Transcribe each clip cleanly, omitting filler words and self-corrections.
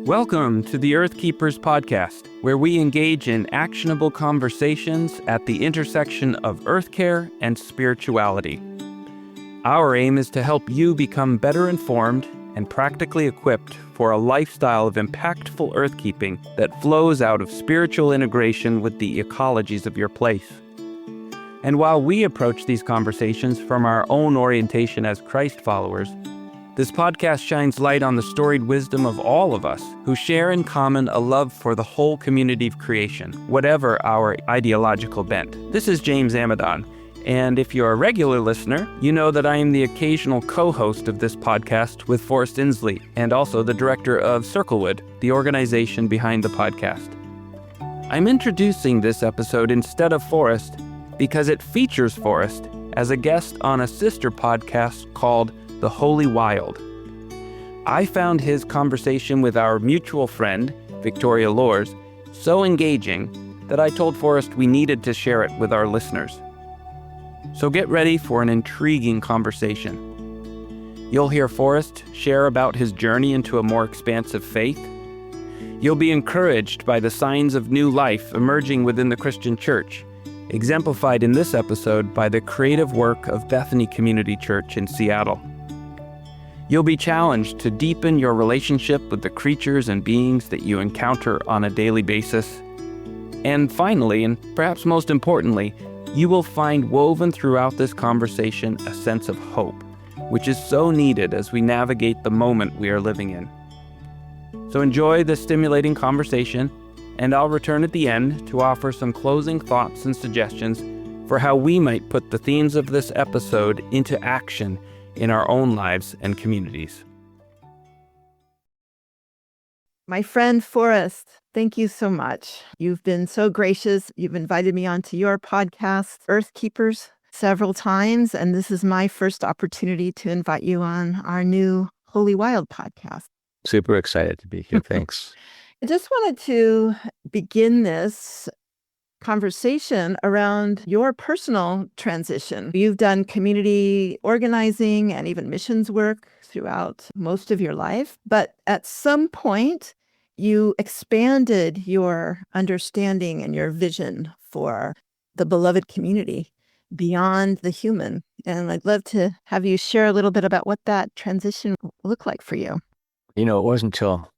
Welcome to the Earth Keepers podcast, where we engage in actionable conversations at the intersection of earth care and spirituality. Our aim is to help you become better informed and practically equipped for a lifestyle of impactful earth keeping that flows out of spiritual integration with the ecologies of your place. And while we approach these conversations from our own orientation as Christ followers, this podcast shines light on the storied wisdom of all of us who share in common a love for the whole community of creation, whatever our ideological bent. This is James Amadon, and if you're a regular listener, you know that I am the occasional co-host of this podcast with Forrest Inslee, and also the director of Circlewood, the organization behind the podcast. I'm introducing this episode instead of Forrest because it features Forrest as a guest on a sister podcast called The Holy Wild. I found his conversation with our mutual friend, Victoria Loorz, so engaging that I told Forrest we needed to share it with our listeners. So get ready for an intriguing conversation. You'll hear Forrest share about his journey into a more expansive faith. You'll be encouraged by the signs of new life emerging within the Christian church, exemplified in this episode by the creative work of Bethany Community Church in Seattle. You'll be challenged to deepen your relationship with the creatures and beings that you encounter on a daily basis. And finally, and perhaps most importantly, you will find woven throughout this conversation a sense of hope, which is so needed as we navigate the moment we are living in. So enjoy this stimulating conversation, and I'll return at the end to offer some closing thoughts and suggestions for how we might put the themes of this episode into action in our own lives and communities. My friend Forrest, thank you so much. You've been so gracious. You've invited me onto your podcast, Earth Keepers, several times, and this is my first opportunity to invite you on our new Holy Wild podcast. Super excited to be here. Thanks. I just wanted to begin this conversation around your personal transition. You've done community organizing and even missions work throughout most of your life, but at some point you expanded your understanding and your vision for the beloved community beyond the human. And I'd love to have you share a little bit about what that transition looked like for you. You know, it wasn't until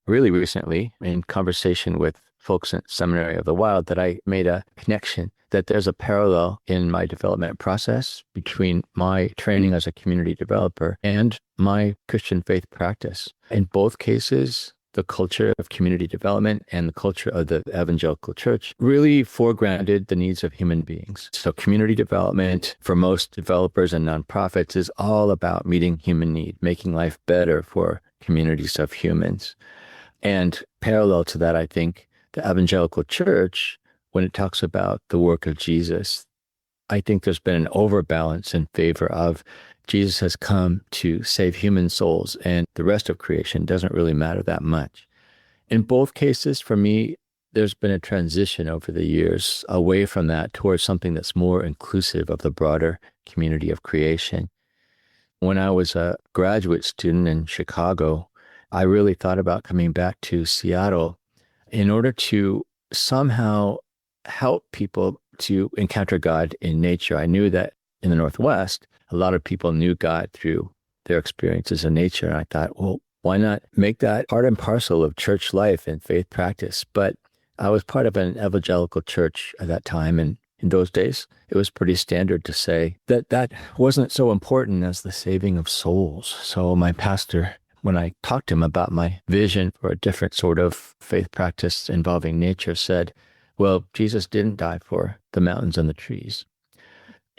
really recently in conversation with folks in Seminary of the Wild that I made a connection that there's a parallel in my development process between my training as a community developer and my Christian faith practice. In both cases, the culture of community development and the culture of the evangelical church really foregrounded the needs of human beings. So community development for most developers and nonprofits is all about meeting human need, making life better for communities of humans. And parallel to that, I think, the evangelical church, when it talks about the work of Jesus, I think there's been an overbalance in favor of Jesus has come to save human souls and the rest of creation doesn't really matter that much. In both cases, for me, there's been a transition over the years away from that towards something that's more inclusive of the broader community of creation. When I was a graduate student in Chicago, I really thought about coming back to Seattle in order to somehow help people to encounter God in nature. I knew that in the Northwest, a lot of people knew God through their experiences in nature. And I thought, well, why not make that part and parcel of church life and faith practice? But I was part of an evangelical church at that time. And in those days, it was pretty standard to say that that wasn't so important as the saving of souls. So my pastor, when I talked to him about my vision for a different sort of faith practice involving nature, said, well, Jesus didn't die for the mountains and the trees.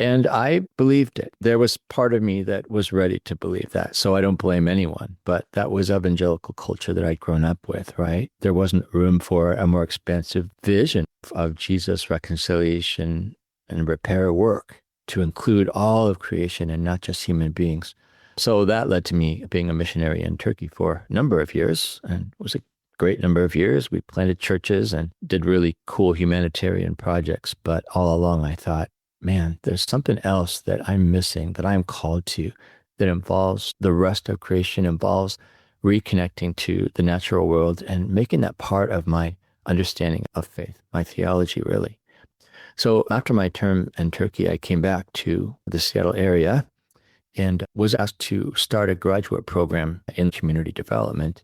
And I believed it. There was part of me that was ready to believe that. So I don't blame anyone, but that was evangelical culture that I'd grown up with, right? There wasn't room for a more expansive vision of Jesus' reconciliation and repair work to include all of creation and not just human beings. So that led to me being a missionary in Turkey for a number of years, and it was a great number of years. We planted churches and did really cool humanitarian projects. But all along I thought, man, there's something else that I'm missing, that I'm called to, that involves the rest of creation, involves reconnecting to the natural world and making that part of my understanding of faith, my theology, really. So after my term in Turkey, I came back to the Seattle area and was asked to start a graduate program in community development.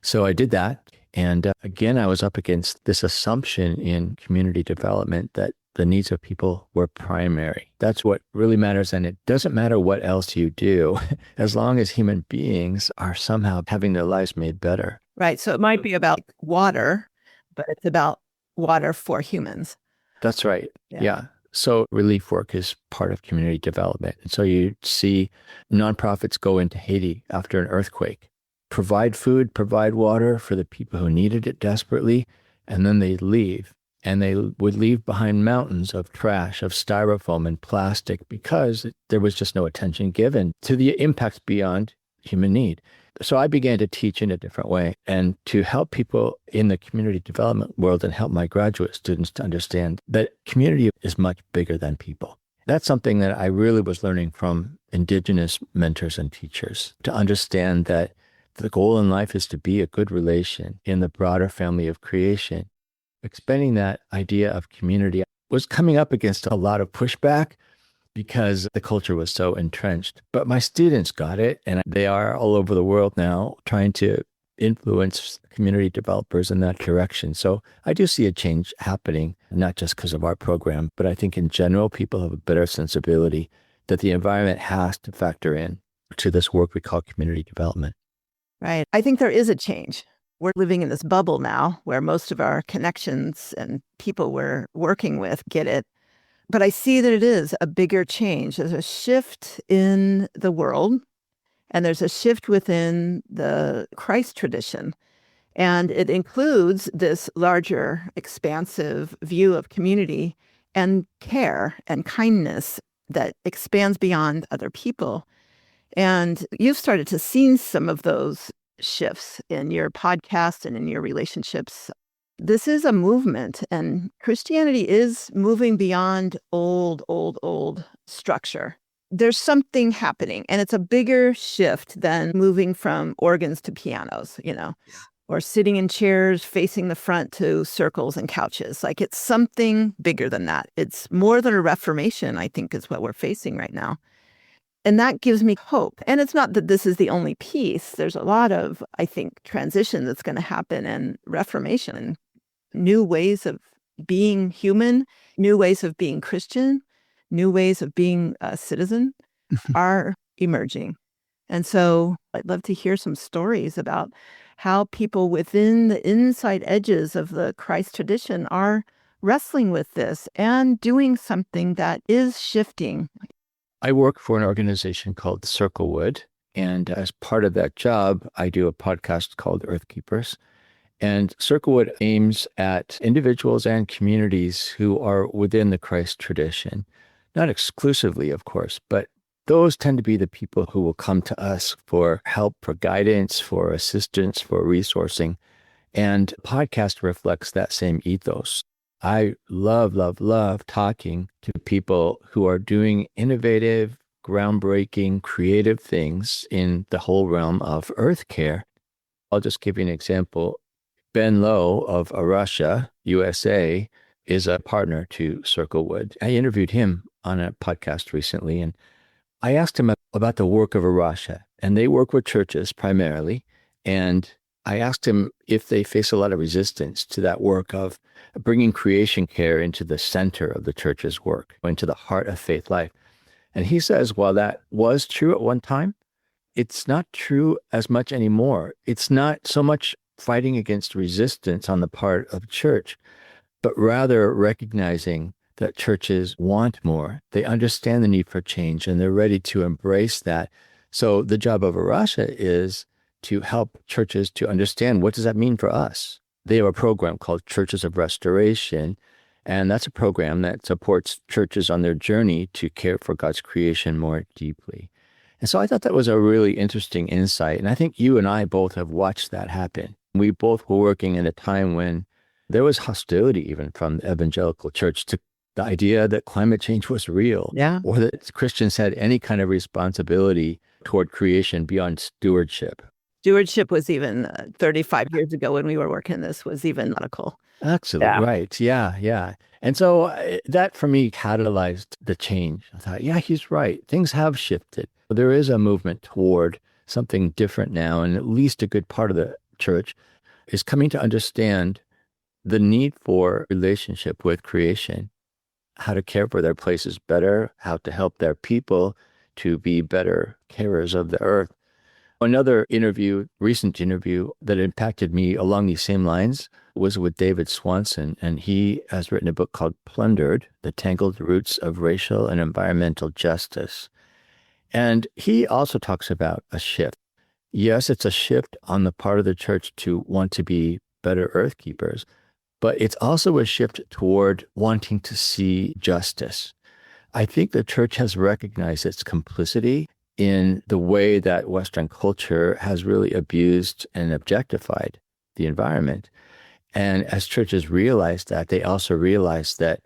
So I did that. And again, I was up against this assumption in community development that the needs of people were primary. That's what really matters. And it doesn't matter what else you do, as long as human beings are somehow having their lives made better. Right. So it might be about water, but it's about water for humans. That's right. Yeah. Yeah. So relief work is part of community development. And so you see nonprofits go into Haiti after an earthquake, provide food, provide water for the people who needed it desperately, and then they leave. And they would leave behind mountains of trash, of styrofoam and plastic, because there was just no attention given to the impacts beyond human need. So I began to teach in a different way and to help people in the community development world and help my graduate students to understand that community is much bigger than people. That's something that I really was learning from indigenous mentors and teachers, to understand that the goal in life is to be a good relation in the broader family of creation. Expanding that idea of community was coming up against a lot of pushback because the culture was so entrenched. But my students got it, and they are all over the world now trying to influence community developers in that direction. So I do see a change happening, not just because of our program, but I think in general, people have a better sensibility that the environment has to factor in to this work we call community development. Right. I think there is a change. We're living in this bubble now where most of our connections and people we're working with get it. But I see that it is a bigger change. There's a shift in the world, and there's a shift within the Christ tradition. And it includes this larger, expansive view of community and care and kindness that expands beyond other people. And you've started to see some of those shifts in your podcast and in your relationships. This is a movement, and Christianity is moving beyond old structure. There's something happening, and it's a bigger shift than moving from organs to pianos, or sitting in chairs facing the front to circles and couches. Like, it's something bigger than that. It's more than a reformation, I think, is what we're facing right now. And that gives me hope. And it's not that this is the only piece. There's a lot of, I think, transition that's going to happen, and reformation, and new ways of being human, new ways of being Christian, new ways of being a citizen are emerging. And so I'd love to hear some stories about how people within the inside edges of the Christ tradition are wrestling with this and doing something that is shifting. I work for an organization called Circlewood, and as part of that job, I do a podcast called Earth Keepers. And Circlewood aims at individuals and communities who are within the Christ tradition. Not exclusively, of course, but those tend to be the people who will come to us for help, for guidance, for assistance, for resourcing. And the podcast reflects that same ethos. I love talking to people who are doing innovative, groundbreaking, creative things in the whole realm of earth care. I'll just give you an example. Ben Lowe of Russia, USA, is a partner to Circlewood. I interviewed him on a podcast recently, and I asked him about the work of Russia. And they work with churches primarily. And I asked him if they face a lot of resistance to that work of bringing creation care into the center of the church's work, into the heart of faith life. And he says, while that was true at one time, it's not true as much anymore. It's not so much fighting against resistance on the part of church, but rather recognizing that churches want more. They understand the need for change, and they're ready to embrace that. So the job of Russia is to help churches to understand, what does that mean for us? They have a program called Churches of Restoration, and that's a program that supports churches on their journey to care for God's creation more deeply. And so I thought that was a really interesting insight, and I think you and I both have watched that happen. We both were working in a time when there was hostility even from the evangelical church to the idea that climate change was real, or that Christians had any kind of responsibility toward creation beyond stewardship. Stewardship was even 35 years ago when we were working this was evangelical. Absolutely. Yeah. Right. Yeah. Yeah. And so that for me catalyzed the change. I thought, yeah, he's right. Things have shifted. There is a movement toward something different now. And at least a good part of the church is coming to understand the need for relationship with creation, how to care for their places better, how to help their people to be better carers of the earth. Another recent interview that impacted me along these same lines was with David Swanson, and he has written a book called Plundered, The Tangled Roots of Racial and Environmental Justice. And he also talks about a shift. Yes, it's a shift on the part of the church to want to be better earth keepers, but it's also a shift toward wanting to see justice. I think the church has recognized its complicity in the way that Western culture has really abused and objectified the environment. And as churches realize that, they also realize that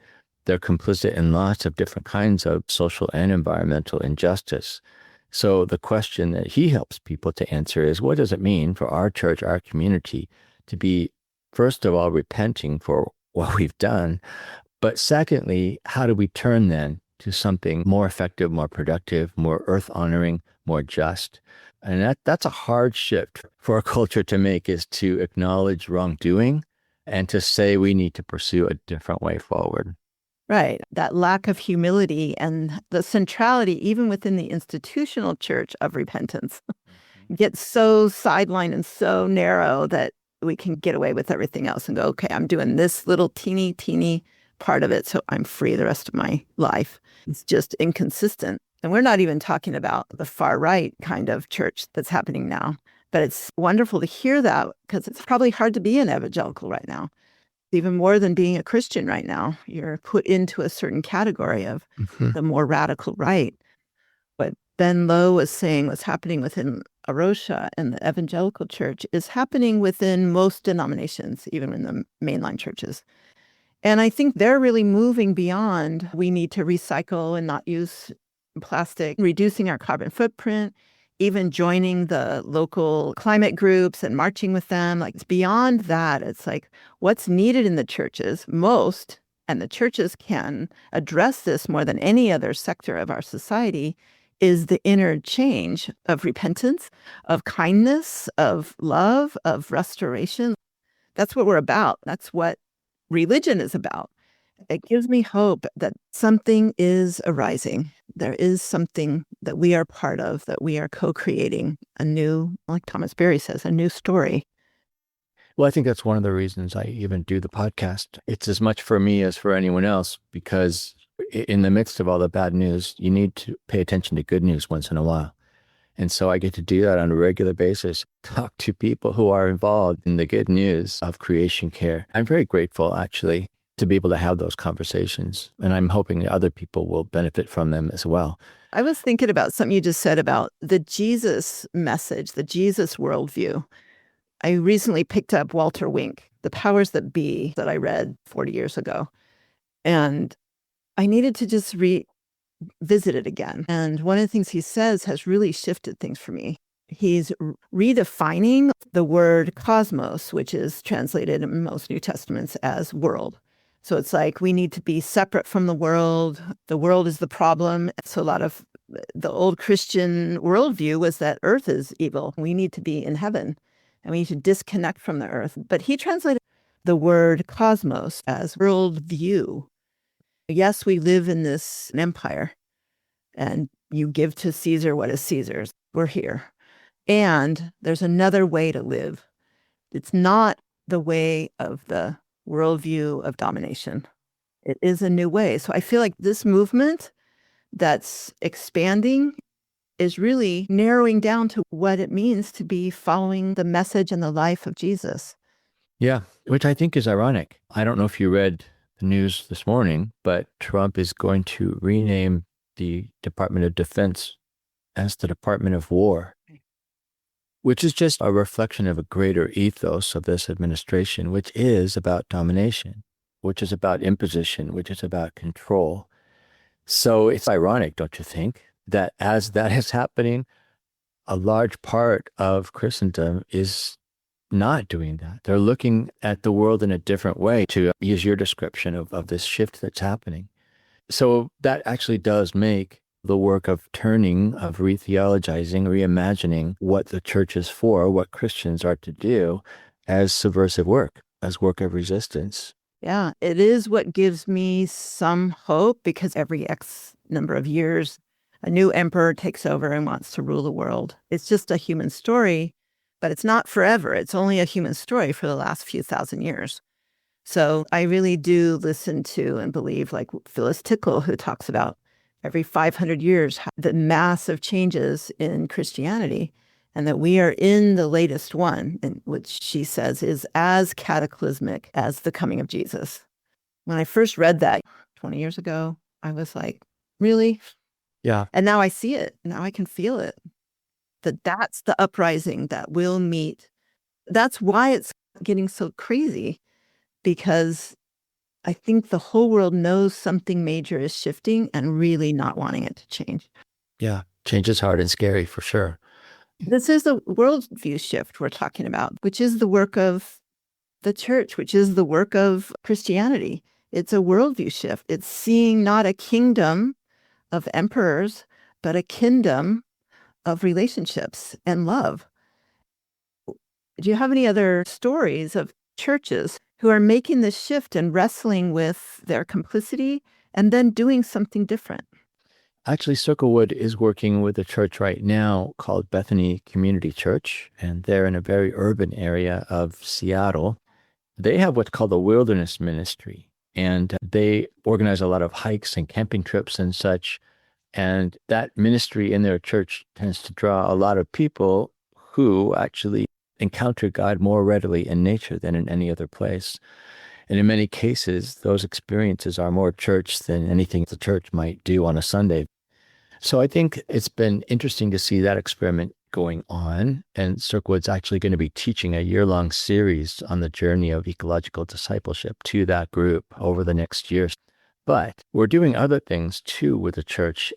they're complicit in lots of different kinds of social and environmental injustice. So the question that he helps people to answer is, what does it mean for our church, our community, to be, first of all, repenting for what we've done, but secondly, how do we turn then to something more effective, more productive, more earth-honoring, more just? And that's a hard shift for a culture to make, is to acknowledge wrongdoing and to say we need to pursue a different way forward. Right. That lack of humility and the centrality, even within the institutional church, of repentance gets so sidelined and so narrow that we can get away with everything else and go, okay, I'm doing this little teeny part of it, so I'm free the rest of my life. It's just inconsistent. And we're not even talking about the far right kind of church that's happening now. But it's wonderful to hear that, because it's probably hard to be an evangelical right now. Even more than being a Christian right now, you're put into a certain category of the more radical right. What Ben Lowe was saying was happening within Arosha and the evangelical church is happening within most denominations, even in the mainline churches. And I think they're really moving beyond, we need to recycle and not use plastic, reducing our carbon footprint, even joining the local climate groups and marching with them. Like, it's beyond that. It's like what's needed in the churches most, and the churches can address this more than any other sector of our society, is the inner change of repentance, of kindness, of love, of restoration. That's what we're about. That's what religion is about. It gives me hope that something is arising. There is something that we are part of, that we are co-creating a new, like Thomas Berry says, a new story. Well, I think that's one of the reasons I even do the podcast. It's as much for me as for anyone else, because in the midst of all the bad news, you need to pay attention to good news once in a while. And so I get to do that on a regular basis, talk to people who are involved in the good news of creation care. I'm very grateful, actually, to be able to have those conversations. And I'm hoping that other people will benefit from them as well. I was thinking about something you just said about the Jesus message, the Jesus worldview. I recently picked up Walter Wink, The Powers That Be, that I read 40 years ago. And I needed to just revisit it again. And one of the things he says has really shifted things for me. He's redefining the word cosmos, which is translated in most New Testaments as world. So it's like we need to be separate from the world. The world is the problem. So a lot of the old Christian worldview was that earth is evil. We need to be in heaven and we need to disconnect from the earth. But he translated the word cosmos as worldview. Yes, we live in this empire, and you give to Caesar what is Caesar's. We're here. And there's another way to live. It's not the way of the worldview of domination. It is a new way. So I feel like this movement that's expanding is really narrowing down to what it means to be following the message and the life of Jesus. Yeah, which I think is ironic. I don't know if you read the news this morning, but Trump is going to rename the Department of Defense as the Department of War, which is just a reflection of a greater ethos of this administration, which is about domination, which is about imposition, which is about control. So it's ironic, don't you think, that as that is happening, a large part of Christendom is not doing that. They're looking at the world in a different way, to use your description of this shift that's happening. So that actually does make the work of turning, of re-theologizing, reimagining what the church is for, what Christians are to do, as subversive work, as work of resistance. Yeah, it is what gives me some hope, because every X number of years, a new emperor takes over and wants to rule the world. It's just a human story, but it's not forever. It's only a human story for the last few thousand years. So I really do listen to and believe, like Phyllis Tickle, who talks about every 500 years, the massive changes in Christianity, and that we are in the latest one, which she says is as cataclysmic as the coming of Jesus. When I first read that 20 years ago, I was like, really? Yeah. And now I see it. Now I can feel it. That's the uprising that will meet. That's why it's getting so crazy, because I think the whole world knows something major is shifting and really not wanting it to change. Yeah. Change is hard and scary, for sure. This is the worldview shift we're talking about, which is the work of the church, which is the work of Christianity. It's a worldview shift. It's seeing not a kingdom of emperors, but a kingdom of relationships and love. Do you have any other stories of churches who are making this shift and wrestling with their complicity and then doing something different? Actually, Circlewood is working with a church right now called Bethany Community Church, and they're in a very urban area of Seattle. They have what's called a wilderness ministry, and they organize a lot of hikes and camping trips and such. And that ministry in their church tends to draw a lot of people who actually encounter God more readily in nature than in any other place. And in many cases, those experiences are more church than anything the church might do on a Sunday. So I think it's been interesting to see that experiment going on. And Circlewood's actually going to be teaching a year-long series on the journey of ecological discipleship to that group over the next years. But we're doing other things too with the church.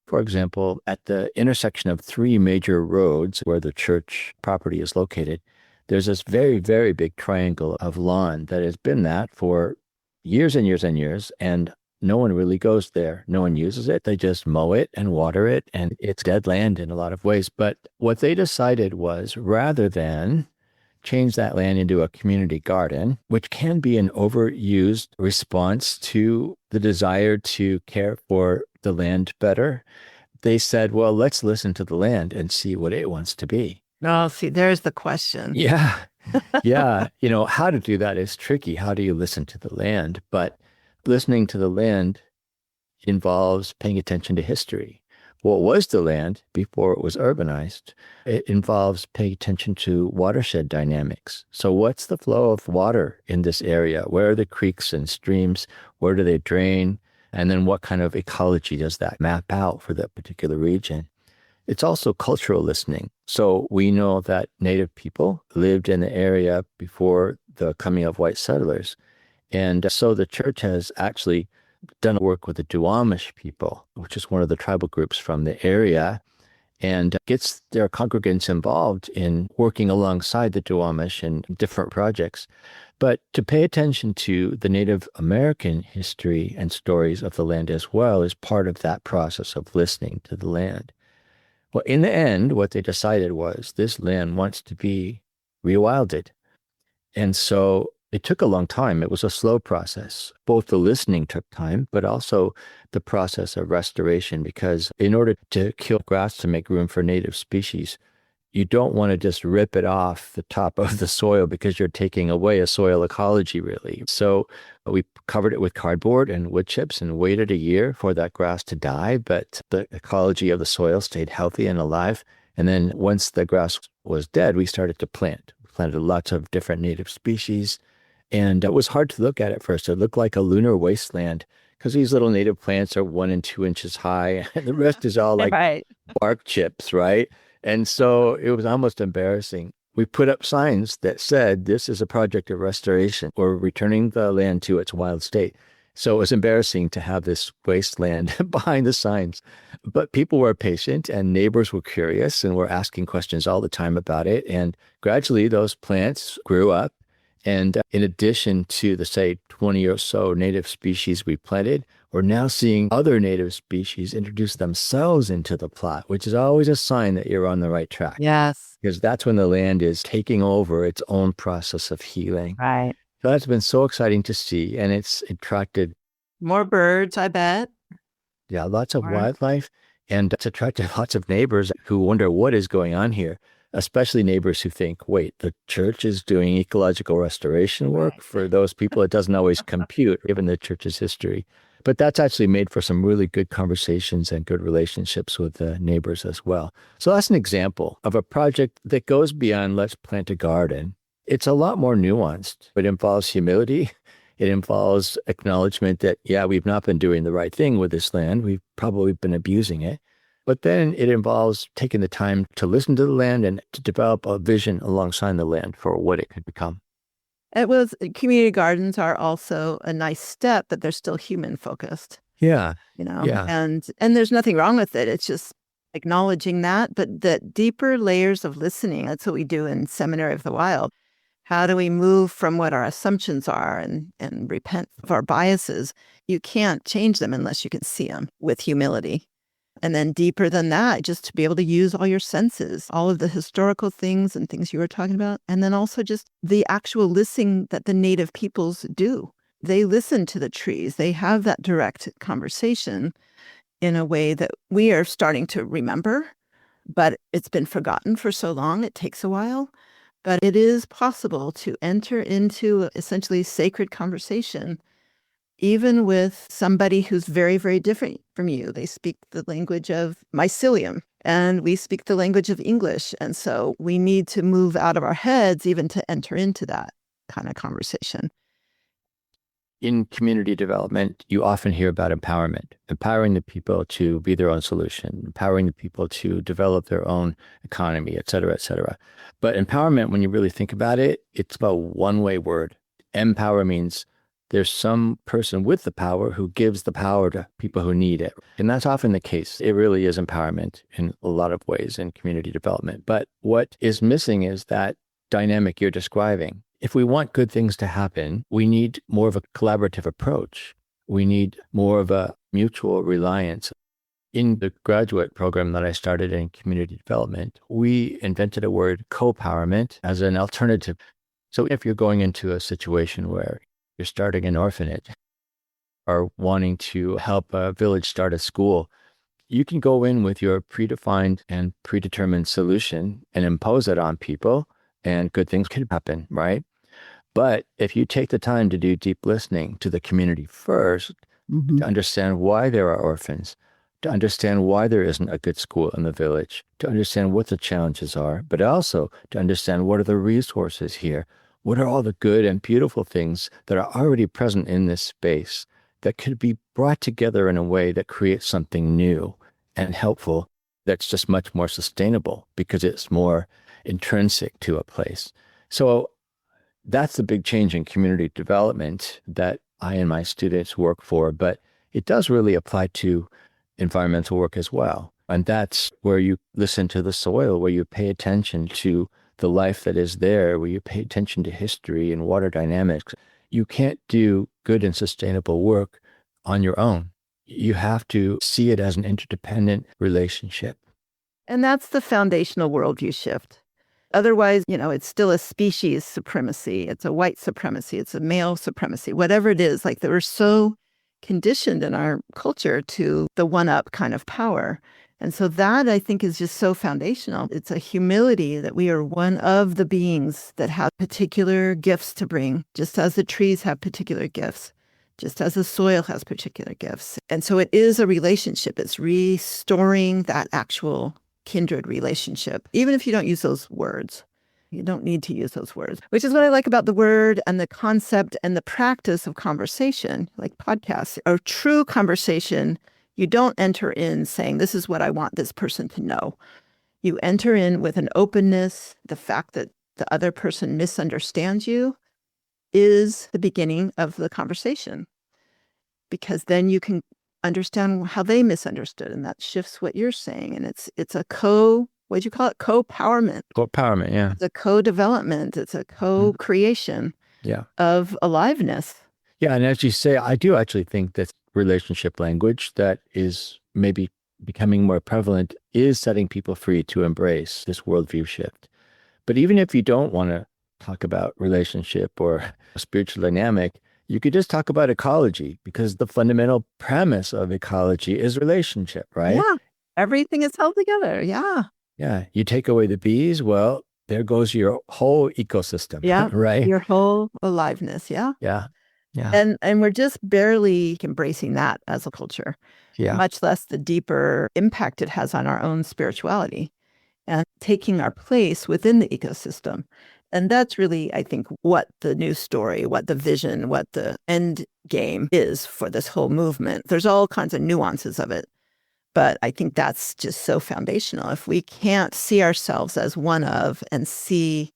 For example, at the intersection of 3 major roads where the church property is located, there's this very, very big triangle of lawn that has been that for years and years and years, and no one really goes there. No one uses it. They just mow it and water it, and it's dead land in a lot of ways. But what they decided was, rather than change that land into a community garden, which can be an overused response to the desire to care for the land better, they said, well, let's listen to the land and see what it wants to be. Oh, see, there's the question. Yeah. Yeah. How to do that is tricky. How do you listen to the land? But listening to the land involves paying attention to history. What was the land before it was urbanized? It involves paying attention to watershed dynamics. So what's the flow of water in this area? Where are the creeks and streams? Where do they drain? And then what kind of ecology does that map out for that particular region? It's also cultural listening. So we know that Native people lived in the area before the coming of white settlers. And so the church has actually done work with the Duwamish people, which is one of the tribal groups from the area, and gets their congregants involved in working alongside the Duwamish in different projects. But to pay attention to the Native American history and stories of the land as well is part of that process of listening to the land. Well, in the end, what they decided was this land wants to be rewilded. And so it took a long time. It was a slow process. Both the listening took time, but also the process of restoration, because in order to kill grass to make room for native species, you don't want to just rip it off the top of the soil, because you're taking away a soil ecology, really. So we covered it with cardboard and wood chips and waited a year for that grass to die, but the ecology of the soil stayed healthy and alive. And then once the grass was dead, we started to plant. We planted lots of different native species. And it was hard to look at first. It looked like a lunar wasteland, because these little native plants are 1 and 2 inches high, and the rest is all like Right. bark chips, right? And so it was almost embarrassing. We put up signs that said, this is a project of restoration. We're returning the land to its wild state. So it was embarrassing to have this wasteland behind the signs. But people were patient and neighbors were curious and were asking questions all the time about it. And gradually those plants grew up. And in addition to the, say, 20 or so native species we planted, we're now seeing other native species introduce themselves into the plot, which is always a sign that you're on the right track. Yes. Because that's when the land is taking over its own process of healing. Right. So that's been so exciting to see. And it's attracted more birds, I bet. Yeah, lots of Right. wildlife, and it's attracted lots of neighbors who wonder what is going on here, especially neighbors who think, wait, the church is doing ecological restoration work? Right. For those people, it doesn't always compute, given the church's history. But that's actually made for some really good conversations and good relationships with the neighbors as well. So that's an example of a project that goes beyond let's plant a garden. It's a lot more nuanced. It involves humility. It involves acknowledgement that, yeah, we've not been doing the right thing with this land. We've probably been abusing it. But then it involves taking the time to listen to the land and to develop a vision alongside the land for what it could become. Community gardens are also a nice step, but they're still human focused. Yeah. Yeah. And there's nothing wrong with it. It's just acknowledging that, but the deeper layers of listening, that's what we do in Seminary of the Wild. How do we move from what our assumptions are and repent of our biases? You can't change them unless you can see them with humility. And then deeper than that, just to be able to use all your senses, all of the historical things and things you were talking about. And then also just the actual listening that the native peoples do. They listen to the trees. They have that direct conversation in a way that we are starting to remember, but it's been forgotten for so long. It takes a while. But it is possible to enter into essentially sacred conversation, even with somebody who's very, very different from you. They speak the language of mycelium, and we speak the language of English. And so we need to move out of our heads even to enter into that kind of conversation. In community development, you often hear about empowerment, empowering the people to be their own solution, empowering the people to develop their own economy, et cetera, et cetera. But empowerment, when you really think about it, it's about one-way word. Empower means there's some person with the power who gives the power to people who need it. And that's often the case. It really is empowerment in a lot of ways in community development. But what is missing is that dynamic you're describing. If we want good things to happen, we need more of a collaborative approach. We need more of a mutual reliance. In the graduate program that I started in community development, we invented a word, co-powerment, as an alternative. So if you're going into a situation where you're starting an orphanage or wanting to help a village start a school, you can go in with your predefined and predetermined solution and impose it on people, and good things could happen, right? But if you take the time to do deep listening to the community first, to understand why there are orphans, to understand why there isn't a good school in the village, to understand what the challenges are, but also to understand what are the resources here, what are all the good and beautiful things that are already present in this space that could be brought together in a way that creates something new and helpful that's just much more sustainable because it's more intrinsic to a place. So that's the big change in community development that I and my students work for, but it does really apply to environmental work as well. And that's where you listen to the soil, where you pay attention to the life that is there, where you pay attention to history and water dynamics. You can't do good and sustainable work on your own. You have to see it as an interdependent relationship. And that's the foundational worldview shift. Otherwise, it's still a species supremacy. It's a white supremacy. It's a male supremacy, whatever it is. Like, that we're so conditioned in our culture to the one-up kind of power. And so that, I think, is just so foundational. It's a humility that we are one of the beings that have particular gifts to bring, just as the trees have particular gifts, just as the soil has particular gifts. And so it is a relationship. It's restoring that actual kindred relationship, even if you don't use those words. You don't need to use those words, which is what I like about the word and the concept and the practice of conversation, like podcasts. A true conversation, you don't enter in saying, this is what I want this person to know. You enter in with an openness. The fact that the other person misunderstands you is the beginning of the conversation. because then you can understand how they misunderstood, and that shifts what you're saying. And it's a what'd you call it? Co-powerment. Co-powerment, yeah. It's a co-development. It's a co-creation Yeah. of aliveness. Yeah, and as you say, I do actually think that relationship language that is maybe becoming more prevalent is setting people free to embrace this worldview shift. But even if you don't want to talk about relationship or a spiritual dynamic, you could just talk about ecology, because the fundamental premise of ecology is relationship, right? Yeah. Everything is held together. Yeah. Yeah. You take away the bees, well, there goes your whole ecosystem. Yeah. Right. Your whole aliveness. Yeah. Yeah. Yeah. And we're just barely embracing that as a culture, Yeah. much less the deeper impact it has on our own spirituality and taking our place within the ecosystem. And that's really, I think, what the new story, what the vision, what the end game is for this whole movement. There's all kinds of nuances of it, but I think that's just so foundational. If we can't see ourselves as one of and see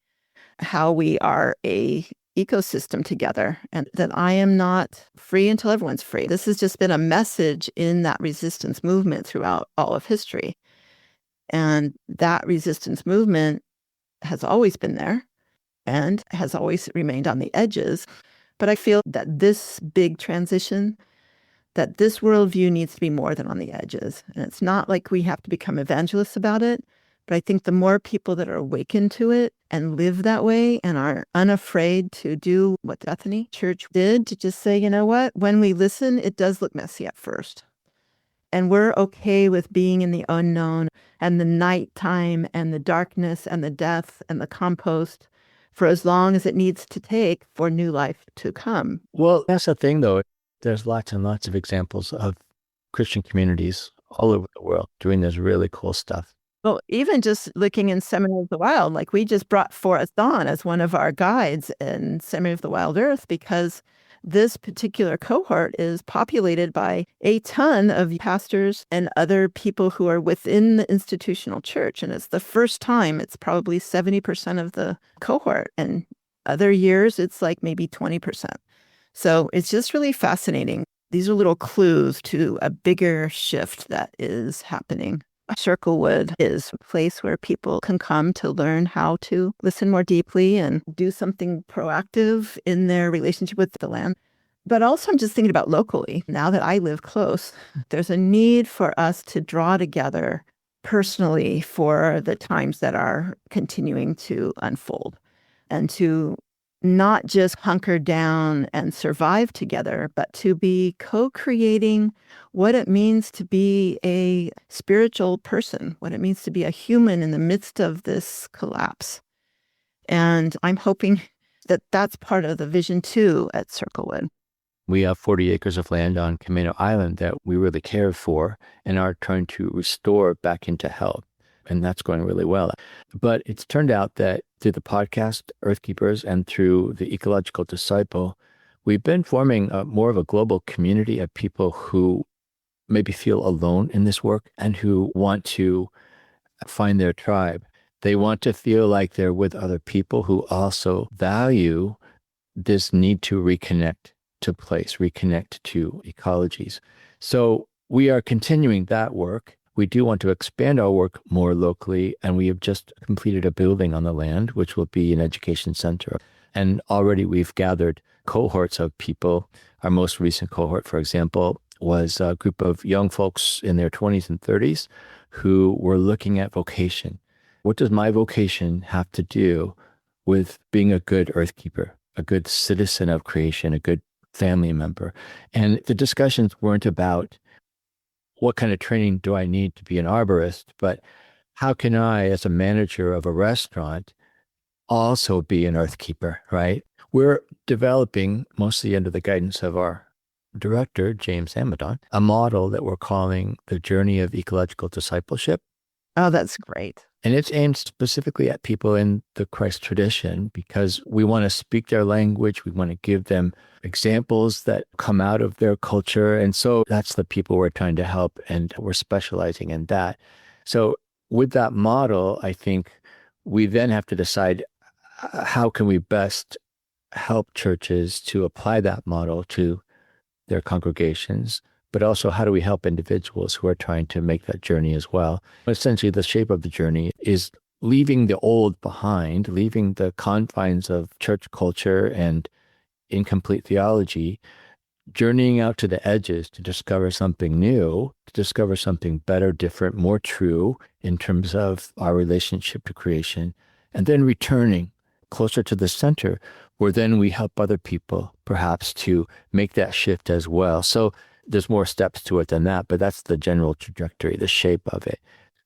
how we are a ecosystem together, and that I am not free until everyone's free. This has just been a message in that resistance movement throughout all of history. And that resistance movement has always been there and has always remained on the edges. But I feel that this big transition, that this worldview needs to be more than on the edges. And it's not like we have to become evangelists about it, but I think the more people that are awakened to it and live that way and are unafraid to do what Bethany Church did, to just say, you know what, when we listen, it does look messy at first. And we're okay with being in the unknown and the nighttime and the darkness and the death and the compost for as long as it needs to take for new life to come. Well, that's the thing, though. There's lots and lots of examples of Christian communities all over the world doing this really cool stuff. Well, even just looking in Seminary of the Wild, like we just brought Forrest on as one of our guides in Seminary of the Wild Earth, because this particular cohort is populated by a ton of pastors and other people who are within the institutional church. And it's the first time, it's probably 70% of the cohort. And other years, it's like maybe 20%. So it's just really fascinating. These are little clues to a bigger shift that is happening. Circlewood is a place where people can come to learn how to listen more deeply and do something proactive in their relationship with the land. But also, I'm just thinking about locally. Now that I live close, there's a need for us to draw together personally for the times that are continuing to unfold, and to not just hunker down and survive together, but to be co-creating what it means to be a spiritual person, what it means to be a human in the midst of this collapse. And I'm hoping that that's part of the vision too at Circlewood. We have 40 acres of land on Camino Island that we really care for and are trying to restore back into health. And that's going really well. But it's turned out that through the podcast Earthkeepers and through the Ecological Disciple, we've been forming more of a global community of people who maybe feel alone in this work and who want to find their tribe. They want to feel like they're with other people who also value this need to reconnect to place, reconnect to ecologies. So we are continuing that work. We do want to expand our work more locally, and we have just completed a building on the land, which will be an education center. And already we've gathered cohorts of people. Our most recent cohort, for example, was a group of young folks in their 20s and 30s who were looking at vocation. What does my vocation have to do with being a good earthkeeper, a good citizen of creation, a good family member? And the discussions weren't about what kind of training do I need to be an arborist, but how can I, as a manager of a restaurant, also be an earthkeeper, right? We're developing, mostly under the guidance of our director, James Amadon, a model that we're calling the Journey of Ecological Discipleship. Oh, that's great. And it's aimed specifically at people in the Christ tradition because we want to speak their language. We want to give them examples that come out of their culture. And so that's the people we're trying to help, and we're specializing in that. So with that model, I think we then have to decide how can we best help churches to apply that model to their congregations, but also how do we help individuals who are trying to make that journey as well. Essentially, the shape of the journey is leaving the old behind, leaving the confines of church culture and incomplete theology, journeying out to the edges to discover something new, to discover something better, different, more true in terms of our relationship to creation, and then returning closer to the center, where then we help other people perhaps to make that shift as well. So there's more steps to it than that, but that's the general trajectory, the shape of it.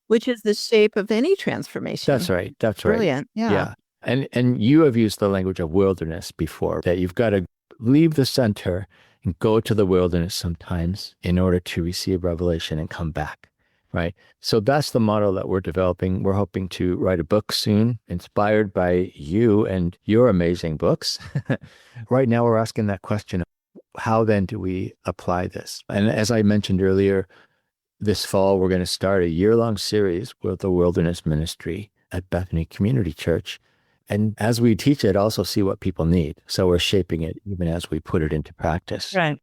Which is the shape of any transformation. That's right. That's right. Brilliant. Yeah. And you have used the language of wilderness before, that you've got to leave the center and go to the wilderness sometimes in order to receive revelation and come back, right? So that's the model that we're developing. We're hoping to write a book soon, inspired by you and your amazing books. Right now, we're asking that question, how then do we apply this? And as I mentioned earlier, this fall, we're going to start a year-long series with the Wilderness Ministry at Bethany Community Church. And as we teach it, also see what people need. So we're shaping it even as we put it into practice. Right.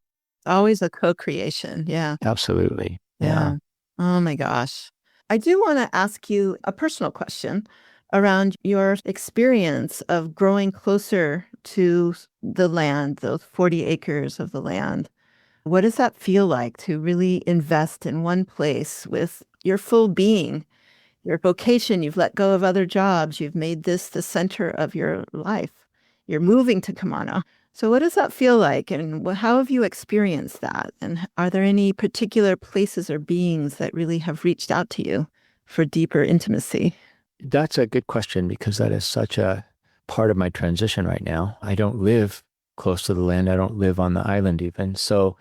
Always a co-creation. Yeah. Absolutely. Yeah. Oh my gosh. I do want to ask you a personal question around your experience of growing closer to the land, those 40 acres of the land. What does that feel like to really invest in one place with your full being, your vocation? You've let go of other jobs. You've made this the center of your life. You're moving to Kamana. So what does that feel like? And how have you experienced that? And are there any particular places or beings that really have reached out to you for deeper intimacy? That's a good question, because that is such a part of my transition right now. I don't live close to the land. I don't live on the island even. So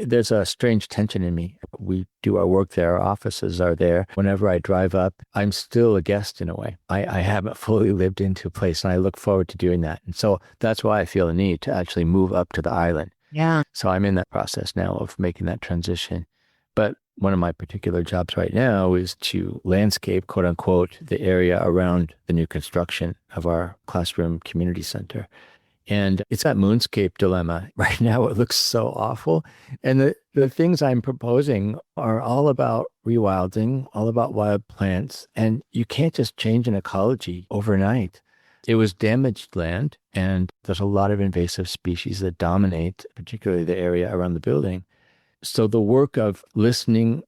there's a strange tension in me. We do our work there. Our offices are there. Whenever I drive up, I'm still a guest in a way. I haven't fully lived into a place, and I look forward to doing that. And so that's why I feel the need to actually move up to the island. Yeah. So I'm in that process now of making that transition. But one of my particular jobs right now is to landscape, quote unquote, the area around the new construction of our classroom community center. And it's that moonscape dilemma. Right now, it looks so awful. And the things I'm proposing are all about rewilding, all about wild plants. And you can't just change an ecology overnight. It was damaged land, and there's a lot of invasive species that dominate, particularly the area around the building. So the work of listening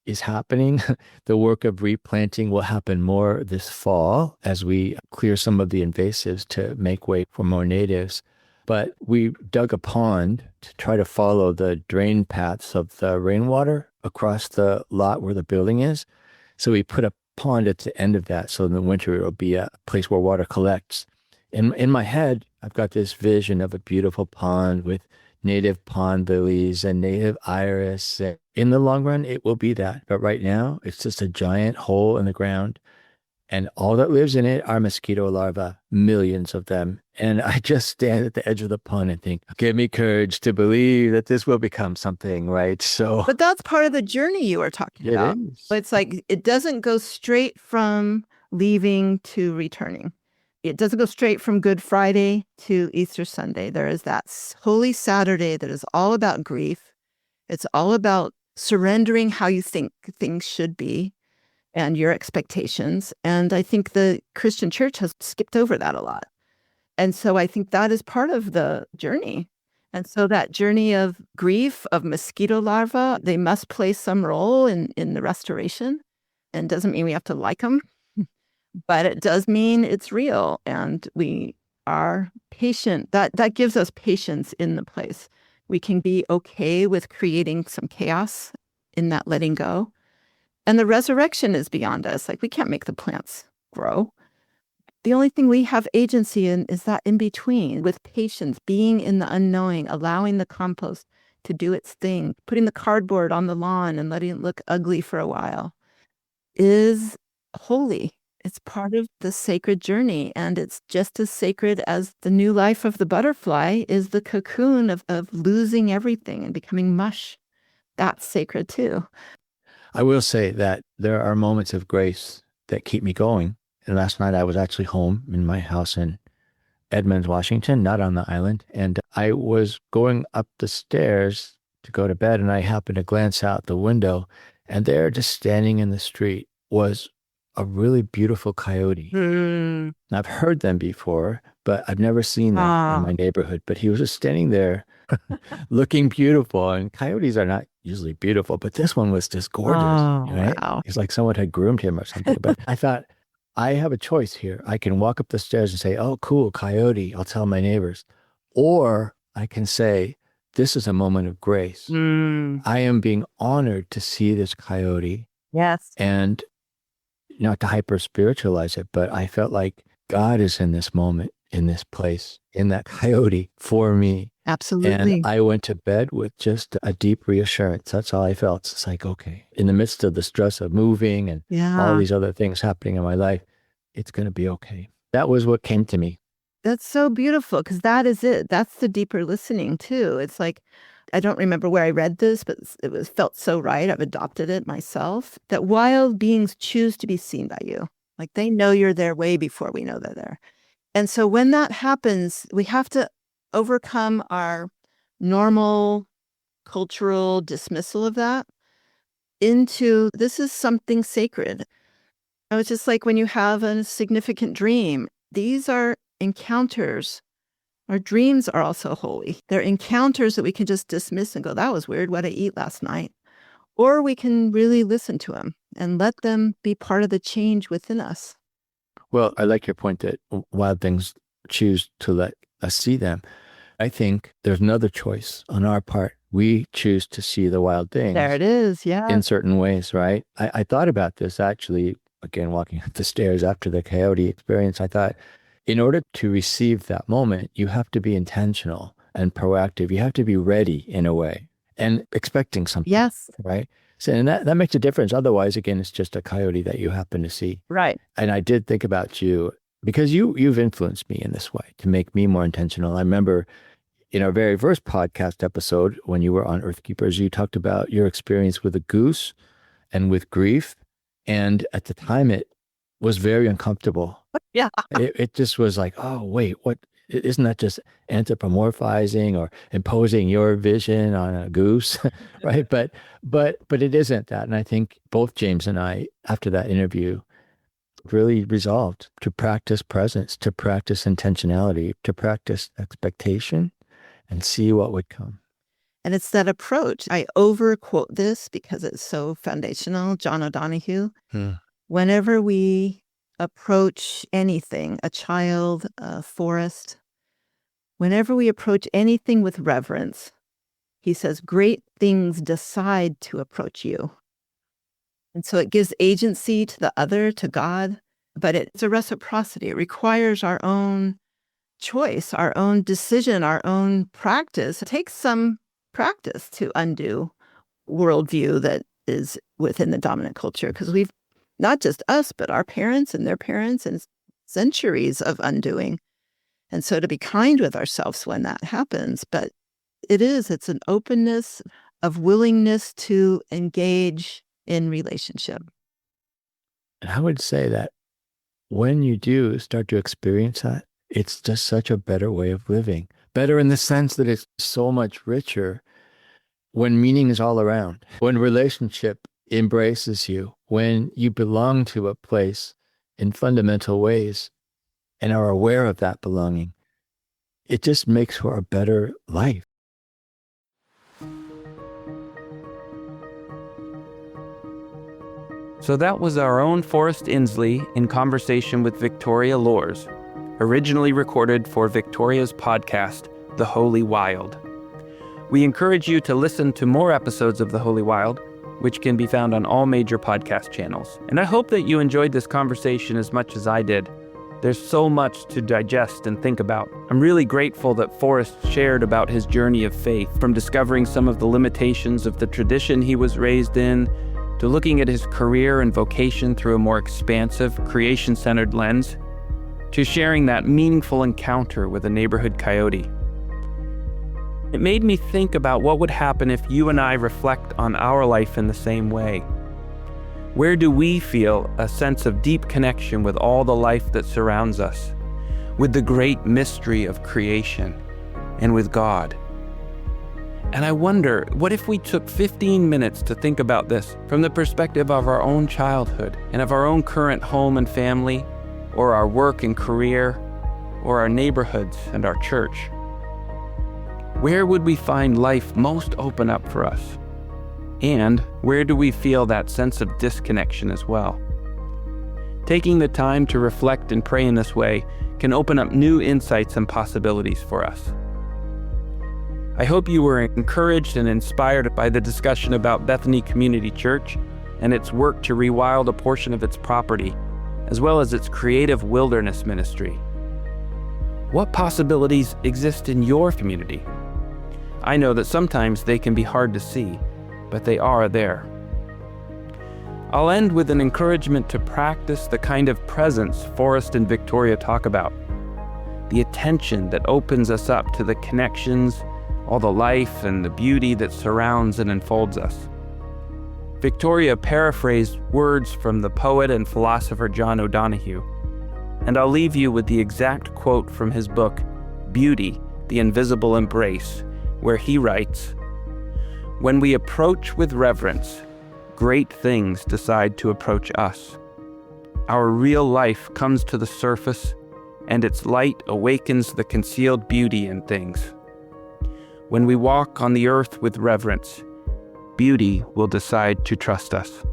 is happening. The work of replanting will happen more this fall as we clear some of the invasives to make way for more natives. But we dug a pond to try to follow the drain paths of the rainwater across the lot where the building is. So we put a pond at the end of that, so in the winter it will be a place where water collects. In my head, I've got this vision of a beautiful pond with native pond lilies and native iris. In the long run, it will be that. But right now, it's just a giant hole in the ground. And all that lives in it are mosquito larvae, millions of them. And I just stand at the edge of the pond and think, give me courage to believe that this will become something, right? So, But that's part of the journey you were talking it about. is. It's like it doesn't go straight from leaving to returning. It doesn't go straight from Good Friday to Easter Sunday. There is that Holy Saturday that is all about grief. It's all about surrendering how you think things should be and your expectations. And I think the Christian church has skipped over that a lot. And so I think that is part of the journey. And so that journey of grief, of mosquito larvae, they must play some role in the restoration. And doesn't mean we have to like them. But it does mean it's real, and we are patient. That gives us patience in the place. We can be okay with creating some chaos in that letting go. And the resurrection is beyond us. Like, we can't make the plants grow. The only thing we have agency in is that in between, with patience, being in the unknowing, allowing the compost to do its thing, putting the cardboard on the lawn and letting it look ugly for a while, is holy. It's part of the sacred journey, and it's just as sacred as the new life of the butterfly is the cocoon of losing everything and becoming mush. That's sacred too. I will say that there are moments of grace that keep me going. And last night I was actually home in my house in Edmonds, Washington, not on the island. And I was going up the stairs to go to bed, and I happened to glance out the window, and there, just standing in the street, was a really beautiful coyote. Mm. And I've heard them before, but I've never seen them in my neighborhood. But he was just standing there looking beautiful. And coyotes are not usually beautiful, but this one was just gorgeous. Right? Wow. It's like someone had groomed him or something. But I thought, I have a choice here. I can walk up the stairs and say, oh, cool, coyote. I'll tell my neighbors. Or I can say, this is a moment of grace. Mm. I am being honored to see this coyote. Yes. And not to hyper spiritualize it, but I felt like God is in this moment, in this place, in that coyote for me. Absolutely. And I went to bed with just a deep reassurance. That's all I felt. It's like, okay, in the midst of the stress of moving and all these other things happening in my life, it's going to be okay. That was what came to me. That's so beautiful, because that is it. That's the deeper listening too. It's like, I don't remember where I read this, but it felt so right. I've adopted it myself, that wild beings choose to be seen by you. Like, they know you're there way before we know they're there. And so when that happens, we have to overcome our normal cultural dismissal of that into, this is something sacred. It's just like when you have a significant dream, these are encounters. Our dreams are also holy. They're encounters that we can just dismiss and go, that was weird, what I ate last night. Or we can really listen to them and let them be part of the change within us. Well, I like your point that wild things choose to let us see them. I think there's another choice on our part. We choose to see the wild things. There it is, yeah. In certain ways, right? I thought about this actually, again, walking up the stairs after the coyote experience. I thought, in order to receive that moment, you have to be intentional and proactive. You have to be ready in a way and expecting something. Yes. Right? So, and that makes a difference. Otherwise, again, it's just a coyote that you happen to see. Right. And I did think about you because you've influenced me in this way to make me more intentional. I remember in our very first podcast episode, when you were on Earth Keepers, you talked about your experience with a goose and with grief. And at the time, it was very uncomfortable. Yeah. It just was like, oh, wait, what? Isn't that just anthropomorphizing or imposing your vision on a goose? Right. But it isn't that. And I think both James and I, after that interview, really resolved to practice presence, to practice intentionality, to practice expectation and see what would come. And it's that approach. I overquote this because it's so foundational. John O'Donohue. Whenever we approach anything, a child, a forest, whenever we approach anything with reverence, he says, great things decide to approach you. And so it gives agency to the other, to God, but it's a reciprocity. It requires our own choice, our own decision, our own practice. It takes some practice to undo worldview that is within the dominant culture, because we've, not just us, but our parents and their parents, and centuries of undoing. And so to be kind with ourselves when that happens, but it's an openness of willingness to engage in relationship. And I would say that when you do start to experience that, it's just such a better way of living. Better in the sense that it's so much richer when meaning is all around, when relationship embraces you, when you belong to a place in fundamental ways and are aware of that belonging. It just makes for a better life. So that was our own Forrest Inslee in conversation with Victoria Loorz, originally recorded for Victoria's podcast, The Holy Wild. We encourage you to listen to more episodes of The Holy Wild, which can be found on all major podcast channels. And I hope that you enjoyed this conversation as much as I did. There's so much to digest and think about. I'm really grateful that Forrest shared about his journey of faith, from discovering some of the limitations of the tradition he was raised in, to looking at his career and vocation through a more expansive, creation-centered lens, to sharing that meaningful encounter with a neighborhood coyote. It made me think about what would happen if you and I reflect on our life in the same way. Where do we feel a sense of deep connection with all the life that surrounds us? with the great mystery of creation and with God. And I wonder, what if we took 15 minutes to think about this from the perspective of our own childhood and of our own current home and family, or our work and career, or our neighborhoods and our church? Where would we find life most open up for us? And where do we feel that sense of disconnection as well? Taking the time to reflect and pray in this way can open up new insights and possibilities for us. I hope you were encouraged and inspired by the discussion about Bethany Community Church and its work to rewild a portion of its property, as well as its creative wilderness ministry. What possibilities exist in your community? I know that sometimes they can be hard to see, but they are there. I'll end with an encouragement to practice the kind of presence Forrest and Victoria talk about, the attention that opens us up to the connections, all the life and the beauty that surrounds and enfolds us. Victoria paraphrased words from the poet and philosopher John O'Donohue, and I'll leave you with the exact quote from his book, Beauty, the Invisible Embrace, where he writes, "When we approach with reverence, great things decide to approach us. Our real life comes to the surface, and its light awakens the concealed beauty in things. When we walk on the earth with reverence, beauty will decide to trust us."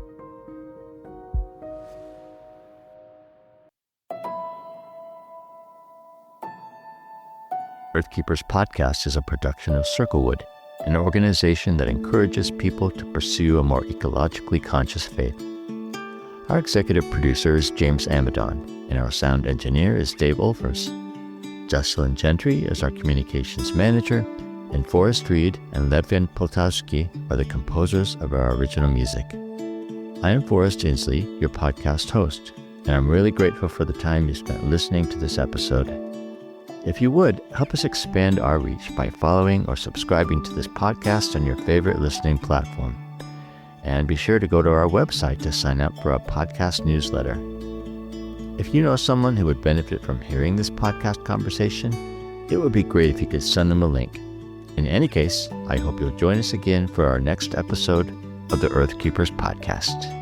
Earthkeepers Podcast is a production of Circlewood, an organization that encourages people to pursue a more ecologically conscious faith. Our executive producer is James Amadon, and our sound engineer is Dave Olfers. Jocelyn Gentry is our communications manager, and Forrest Reed and Levin Poltavsky are the composers of our original music. I am Forrest Inslee, your podcast host, and I'm really grateful for the time you spent listening to this episode. If you would, help us expand our reach by following or subscribing to this podcast on your favorite listening platform. And be sure to go to our website to sign up for a podcast newsletter. If you know someone who would benefit from hearing this podcast conversation, it would be great if you could send them a link. In any case, I hope you'll join us again for our next episode of the Earthkeepers Podcast.